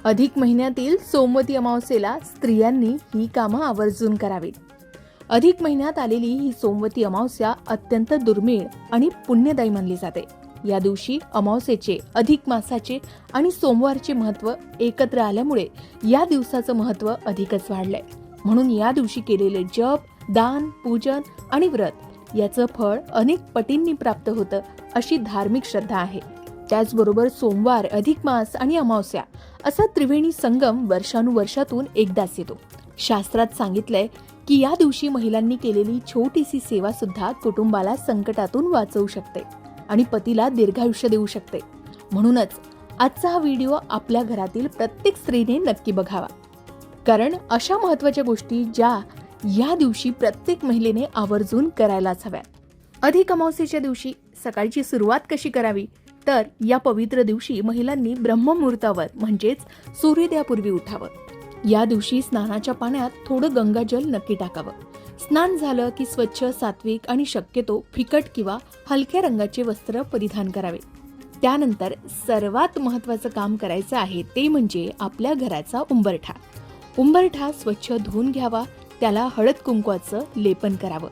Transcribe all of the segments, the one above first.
अधिक महिन्यातील सोमवती अमावस्येला स्त्रियांनी ही कामं आवर्जून करावीत. अधिक महिन्यात आलेली ही सोमवती अमावस्या अत्यंत दुर्मिळ आणि पुण्यदायी मानली जाते. या दिवशी अमावस्येचे, अधिक मासाचे आणि सोमवारचे महत्त्व एकत्र आल्यामुळे या दिवसाचं महत्त्व अधिकच वाढलंय. म्हणून या दिवशी केलेले जप, दान, पूजन आणि व्रत याचं फळ अनेक पटींनी प्राप्त होतं अशी धार्मिक श्रद्धा आहे. त्याचबरोबर सोमवार, अधिक मास आणि अमावस्या असा त्रिवेणी संगम वर्षानुवर्षातून एकदाच येतो. शास्त्रात सांगितलंय की या दिवशी महिलांनी केलेली छोटीशी सेवा सुद्धा कुटुंबाला संकटातून वाचवू शकते आणि पतीला दीर्घायुष्य देऊ शकते. म्हणूनच आजचा हा व्हिडिओ आपल्या घरातील प्रत्येक स्त्रीने नक्की बघावा, कारण अशा महत्त्वाच्या गोष्टी ज्या या दिवशी प्रत्येक महिलेने आवर्जून करायलाच हव्यात. अधिक अमावस्येच्या दिवशी सकाळची सुरुवात कशी करावी, तर या पवित्र दिवशी महिलांनी ब्रह्ममुहूर्तावर म्हणजेच सूर्योदयापूर्वी उठावं. या दिवशी स्नानाच्या पाण्यात थोडं गंगाजल नक्की टाकावं. स्नान झालं की स्वच्छ, सात्विक आणि शक्यतो फिकट किंवा हलक्या रंगाचे वस्त्र परिधान करावे. त्यानंतर सर्वात महत्त्वाचं काम करायचं आहे ते म्हणजे आपल्या घराचा उंबरठा. उंबरठा स्वच्छ धुवून घ्यावा, त्याला हळद कुंकवाचं लेपन करावं.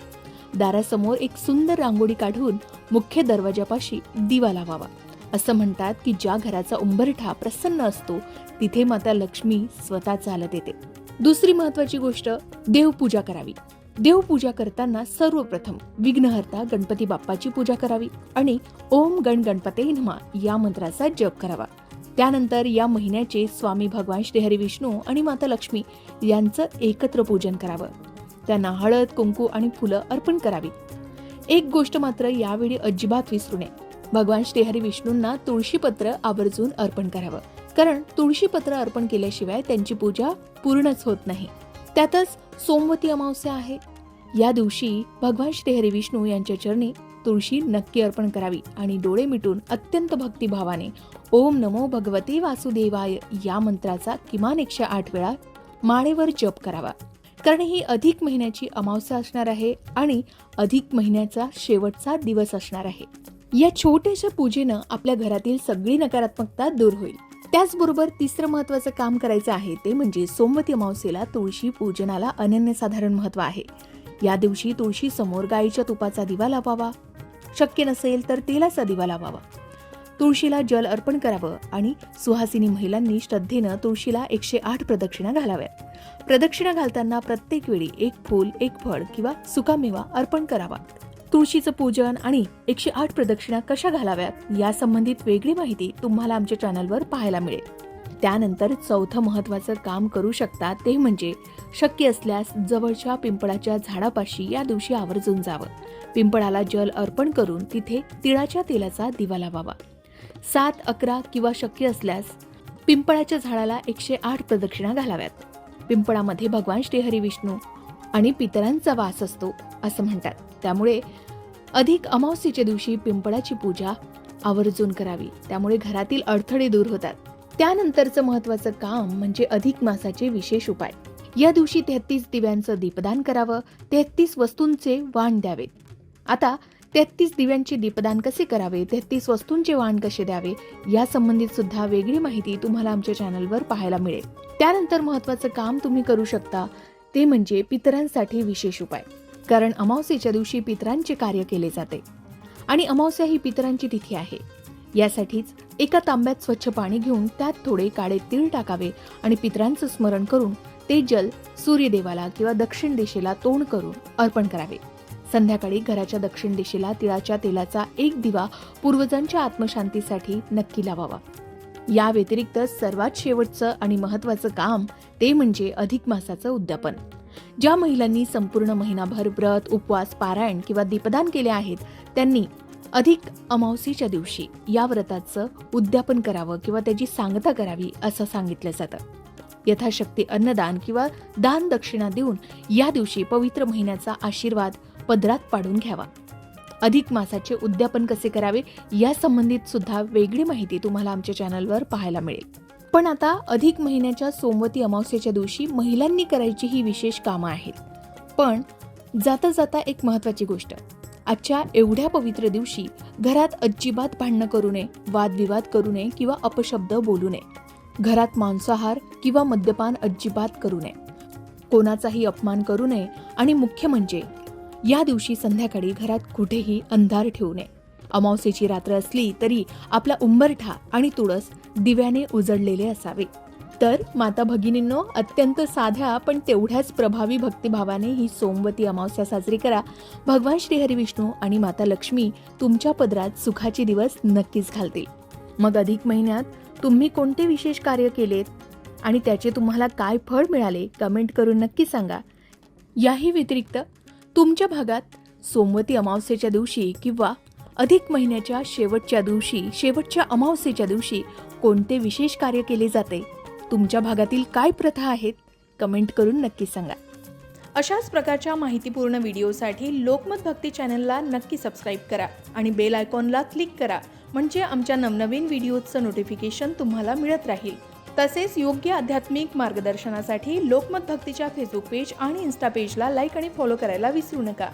दारासमोर एक सुंदर रांगोळी काढून मुख्य दरवाजापाशी दिवा लावावा. असं म्हणतात की ज्या घराचा उंबरठा प्रसन्न असतो तिथे माता लक्ष्मी स्वतः चालत येते. दुसरी महत्त्वाची गोष्ट, देवपूजा करावी. देवपूजा करताना सर्वप्रथम विघ्नहर्ता गणपती बाप्पाची पूजा करावी आणि ओम गण गणपते नमः या मंत्राचा जप करावा. त्यानंतर या महिन्याचे स्वामी भगवान श्री हरी विष्णू आणि माता लक्ष्मी यांचं एकत्र पूजन करावं. त्यांना हळद, कुंकू आणि फुलं अर्पण करावी. एक गोष्ट मात्र यावेळी अजिबात विसरू नये, भगवान श्री हरी विष्णूंना तुळशीपत्र आवर्जून अर्पण करावं, कारण तुळशीपत्र अर्पण केल्याशिवाय त्यांची पूजा पूर्णच होत नाही. त्यातच सोमवती अमावस्या आहे. या दिवशी भगवान श्री हरी विष्णू यांच्या चरणी तुळशी नक्की अर्पण करावी आणि डोळे मिटून अत्यंत भक्तिभावाने ओम नमो भगवते वासुदेवाय या मंत्राचा किमान 108 वेळा माळेवर जप करावा. कारण ही अधिक महिन्याची अमावस्या असणार आहे आणि अधिक महिन्याचा शेवटचा दिवस असणार आहे. या छोट्याशा पूजेनं आपल्या घरातील सगळी नकारात्मकता दूर होईल. त्याचबरोबर तिसरं महत्त्वाचं काम करायचं आहे ते म्हणजे सोमवती अमावस्येला तुळशी पूजनाला अनन्यसाधारण महत्त्व आहे. या दिवशी तुळशी समोर गाईच्या तुपाचा दिवा लावावा, शक्य नसेल तर तेलाचा दिवा लावावा. तुळशीला जल अर्पण करावं आणि सुहासिनी महिलांनी श्रद्धेनं तुळशीला 108 प्रदक्षिणा घालाव्यात. प्रदक्षिणा घालताना प्रत्येक वेळी एक फूल, एक फळ किंवा सुकामेवा अर्पण करावा. तुळशीचं पूजन आणि 108 प्रदक्षिणा कशा घालाव्यात या संबंधित वेगळी माहिती तुम्हाला आमच्या चॅनलवर पाहायला मिळेल. त्यानंतर चौथं महत्त्वाचं काम करू शकता ते म्हणजे शक्य असल्यास जवळच्या पिंपळाच्या झाडापाशी या दिवशी आवर्जून जावं. पिंपळाला जल अर्पण करून तिथे तिळाच्या तेलाचा दिवा लावावा. 7, 11 किंवा शक्य असल्यास पिंपळाच्या झाडाला 108 प्रदक्षिणा घालाव्यात. पिंपळामध्ये भगवान श्री हरी विष्णू आणि पितरांचा वास असतो असं म्हणतात. त्यामुळे अधिक अमावस्येच्या दिवशी पिंपळाची पूजा आवर्जून करावी. त्यामुळे घरातील अडथळे दूर होतात. त्यानंतरचं महत्त्वाचं काम म्हणजे अधिक मासाचे विशेष उपाय. या दिवशी 33 दिव्यांचं दीपदान करावं. 33 वस्तूंचे वाण द्यावेत. आता 33 दिव्यांचे दीपदान कसे करावे, 33 वस्तूंचे वाण कसे द्यावे या संबंधित सुद्धा वेगळी माहिती तुम्हाला आमच्या चॅनलवर पाहायला मिळेल. त्यानंतर महत्त्वाचं काम तुम्ही करू शकता ते म्हणजे पितरांसाठी विशेष उपाय. कारण अमावस्येच्या दिवशी पितरांचे कार्य केले जाते आणि अमावस्या ही पितरांची तिथी आहे. यासाठीच एका तांब्यात स्वच्छ पाणी घेऊन त्यात थोडे काळे तीळ टाकावे आणि पितरांचं स्मरण करून ते जल सूर्यदेवाला किंवा दक्षिण दिशेला तोंड करून अर्पण करावे. संध्याकाळी घराच्या दक्षिण दिशेला तिळाच्या तेलाचा एक दिवा पूर्वजांच्या आत्मशांतीसाठी नक्की लावावा. या व्यतिरिक्त सर्वात शेवटचं आणि महत्त्वाचं काम ते म्हणजे अधिक मासाचं उद्यापन. ज्या महिलांनी संपूर्ण महिनाभर व्रत, उपवास, पारायण किंवा दीपदान केले आहेत त्यांनी अधिक अमावस्येच्या दिवशी या व्रताचं उद्यापन करावं किंवा त्याची सांगता करावी असं सांगितलं जातं. यथाशक्ती अन्नदान किंवा दान दक्षिणा देऊन या दिवशी पवित्र महिन्याचा आशीर्वाद पदरात पाडून घ्यावा. अधिक मासाचे उद्यापन कसे करावे या संबंधित सुद्धा वेगळी माहिती तुम्हाला आमच्या चॅनलवर पाहायला मिळेल. पण आता अधिक महिन्याच्या सोमवती अमावस्येच्या दिवशी महिलांनी करायची ही विशेष कामं आहेत. पण जाता जाता एक महत्त्वाची गोष्ट, आजच्या एवढ्या पवित्र दिवशी घरात अजिबात भांडणं करू नये, वादविवाद करू नये किंवा अपशब्द बोलू नये. घरात मांसाहार किंवा मद्यपान अजिबात करू नये, कोणाचाही अपमान करू नये आणि मुख्य म्हणजे या दिवशी संध्याकाळी घरात कुठेही अंधार ठेवू नये. अमावस्येची रात्र असली तरी आपला उंबरठा आणि तुळस दिव्याने उजळलेले असावे. तर माता भगिनींनो, अत्यंत साध्या पण तेवढ्याच प्रभावी भक्तिभावाने ही सोमवती अमावस्या साजरी करा. भगवान श्री हरी विष्णू आणि माता लक्ष्मी तुमच्या पदरात सुखाचे दिवस नक्कीच घालतील. मग अधिक महिन्यात तुम्ही कोणते विशेष कार्य केलेत आणि त्याचे तुम्हाला काय फळ मिळाले कमेंट करून नक्की सांगा. याही व्यतिरिक्त तुमच्या भागात सोमवती अमावस्येच्या दिवशी किंवा अधिक महिन्याच्या शेवटच्या अमावस्येच्या दिवशी कोणते विशेष कार्य केले जाते, तुमच्या भागातील काय प्रथा आहेत कमेंट करून नक्की सांगा. अशाच प्रकारच्या माहितीपूर्ण व्हिडिओसाठी लोकमत भक्ती चॅनलला नक्की सबस्क्राईब करा आणि बेल आयकॉनला क्लिक करा, म्हणजे आमच्या नवनवीन व्हिडिओचं नोटिफिकेशन तुम्हाला मिळत राहील. तसेच योग्य आध्यात्मिक मार्गदर्शनासाठी लोकमत भक्तीच्या फेसबुक पेज आणि इन्स्टा पेजला लाईक आणि फॉलो करायला विसरू नका.